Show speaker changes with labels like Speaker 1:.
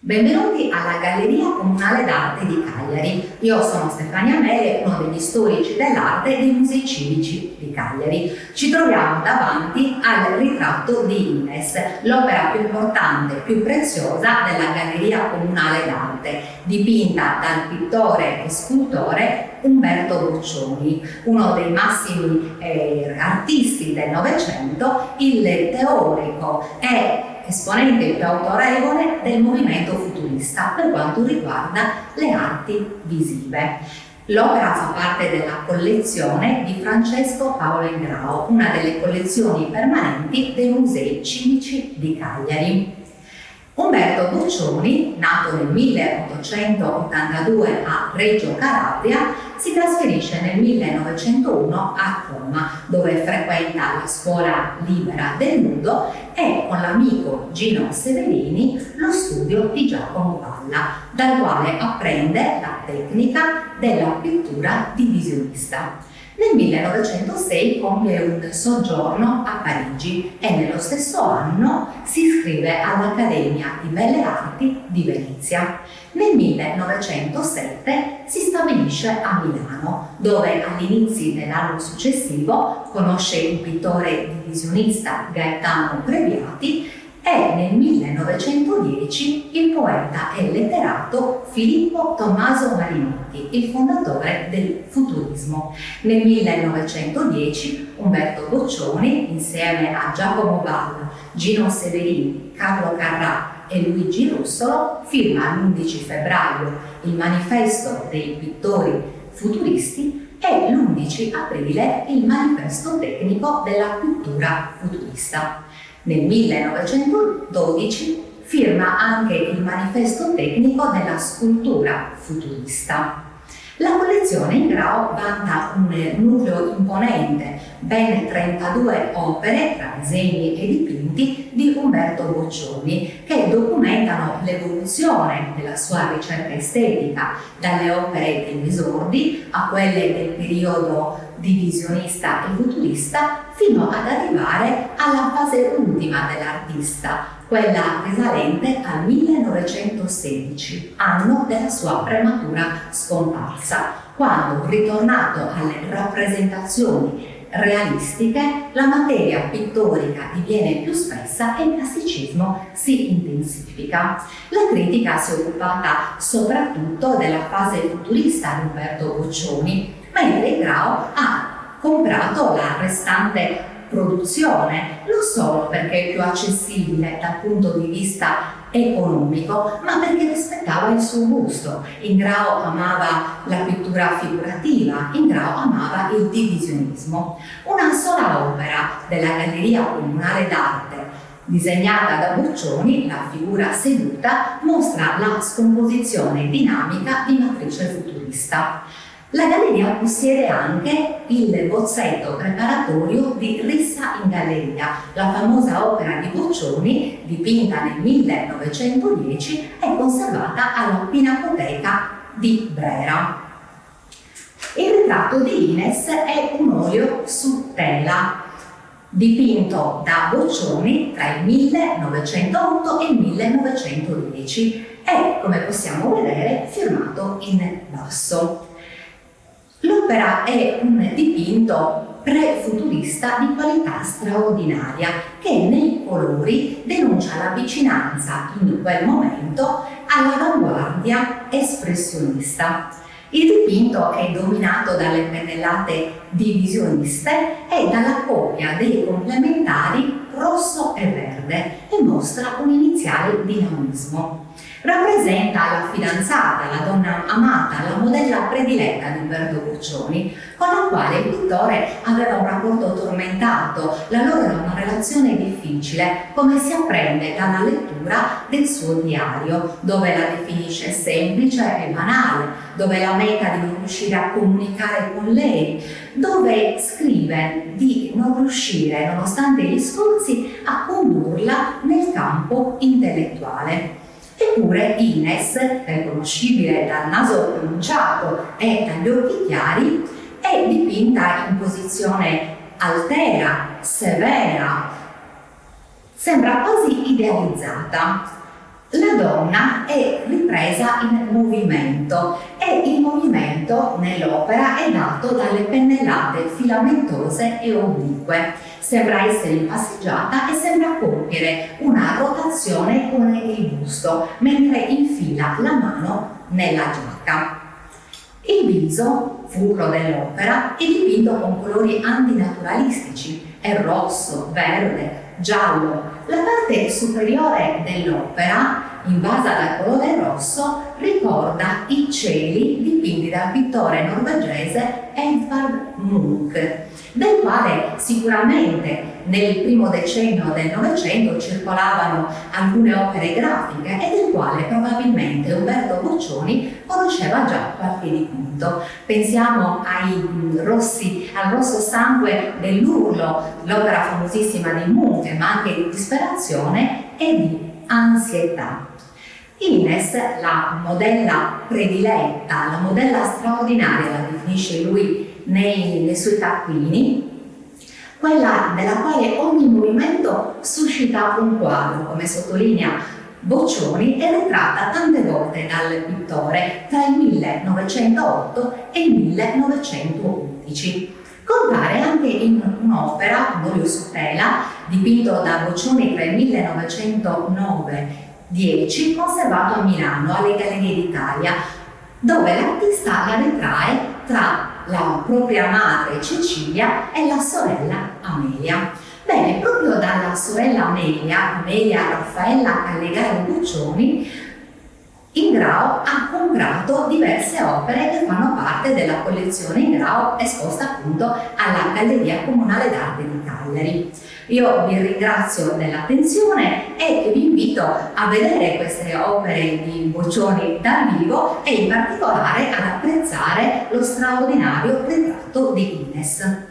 Speaker 1: Benvenuti alla Galleria Comunale d'Arte di Cagliari. Io sono Stefania Mele, uno degli storici dell'arte dei Musei Civici di Cagliari. Ci troviamo davanti al ritratto di Ines, l'opera più importante e più preziosa della Galleria Comunale d'Arte, dipinta dal pittore e scultore Umberto Boccioni, uno dei massimi artisti del Novecento, il teorico e esponente più autorevole del movimento futurista per quanto riguarda le arti visive. L'opera fa parte della collezione di Francesco Paolo Ingrao, una delle collezioni permanenti dei Musei Civici di Cagliari. Umberto Boccioni, nato nel 1882 a Reggio Calabria, si trasferisce nel 1901 a Roma, dove frequenta la scuola libera del nudo e con l'amico Gino Severini lo studio di Giacomo Palla, dal quale apprende la tecnica della pittura divisionista. Nel 1906 compie un soggiorno a Parigi e nello stesso anno si iscrive all'Accademia di Belle Arti di Venezia. Nel 1907 si stabilisce a Milano, dove all'inizio dell'anno successivo conosce il pittore divisionista Gaetano Previati e nel 1910 il poeta e letterato Filippo Tommaso Marinetti, il fondatore del futurismo. Nel 1910 Umberto Boccioni, insieme a Giacomo Palla, Gino Severini, Carlo Carrà e Luigi Russolo, firma l'11 febbraio il Manifesto dei pittori futuristi e l'11 aprile il Manifesto tecnico della pittura futurista. Nel 1912 firma anche il Manifesto tecnico della scultura futurista. La collezione Ingrao vanta un nucleo imponente, ben 32 opere tra disegni e dipinti di Umberto Boccioni, che documentano l'evoluzione della sua ricerca estetica, dalle opere degli esordi a quelle del periodo divisionista e futurista, fino ad arrivare alla fase ultima dell'artista, quella risalente al 1916, anno della sua prematura scomparsa, quando, ritornato alle rappresentazioni realistiche, la materia pittorica diviene più spessa e il classicismo si intensifica. La critica si è occupata soprattutto della fase futurista di Umberto Boccioni, mentre Ingrao ha comprato la restante produzione, non solo perché è più accessibile dal punto di vista economico, ma perché rispettava il suo gusto. Ingrao amava la pittura figurativa, Ingrao amava il divisionismo. Una sola opera della Galleria Comunale d'Arte disegnata da Boccioni, la figura seduta, mostra la scomposizione dinamica di matrice futurista. La galleria possiede anche il bozzetto preparatorio di Rissa in Galleria, la famosa opera di Boccioni dipinta nel 1910 e conservata alla Pinacoteca di Brera. Il ritratto di Ines è un olio su tela dipinto da Boccioni tra il 1908 e il 1910 e, come possiamo vedere, firmato in basso. L'opera è un dipinto pre-futurista di qualità straordinaria che nei colori denuncia la vicinanza in quel momento all'avanguardia espressionista. Il dipinto è dominato dalle pennellate divisioniste e dalla coppia dei complementari rosso e verde e mostra un iniziale dinamismo. Rappresenta la fidanzata, la donna amata, la modella prediletta di Umberto Boccioni, con la quale il pittore aveva un rapporto tormentato, la loro era una relazione difficile, come si apprende dalla lettura del suo diario, dove la definisce semplice e banale, dove lamenta di non riuscire a comunicare con lei, dove scrive di non riuscire, nonostante gli sforzi, a condurla nel campo intellettuale. Eppure Ines, riconoscibile dal naso pronunciato e dagli occhi chiari, è dipinta in posizione altera, severa, sembra quasi idealizzata. La donna è ripresa in movimento e il movimento nell'opera è dato dalle pennellate filamentose e oblique. Sembra essere in passeggiata e sembra compiere una rotazione con il busto mentre infila la mano nella giacca. Il viso, fulcro dell'opera, è dipinto con colori antinaturalistici, è rosso, verde, giallo. La parte superiore dell'opera, invasa dal colore rosso, ricorda i cieli dipinti dal pittore norvegese Edvard Munch, del quale sicuramente nel primo decennio del Novecento circolavano alcune opere grafiche e del quale probabilmente Umberto Boccioni conosceva già qualche dipinto. Pensiamo al rosso sangue dell'Urlo, l'opera famosissima di Munch, ma anche di disperazione e di ansietà. Ines, la modella prediletta, la modella straordinaria, la definisce lui nei suoi taccuini, quella nella quale ogni movimento suscita un quadro, come sottolinea Boccioni, è ritratta tante volte dal pittore tra il 1908 e il 1911. Compare anche in un'opera, Un olio su tela, dipinto da Boccioni tra il 1909-10, conservato a Milano alle Gallerie d'Italia, dove l'artista la ritrae tra la propria madre Cecilia e la sorella Amelia. Bene, proprio dalla sorella Amelia Raffaella Callegari Boccioni, Ingrao ha comprato diverse opere che fanno parte della collezione Ingrao esposta appunto alla Galleria Comunale d'Arte di Cagliari. Io vi ringrazio dell'attenzione e vi invito a vedere queste opere di Boccioni dal vivo e in particolare ad apprezzare lo straordinario ritratto di Ines.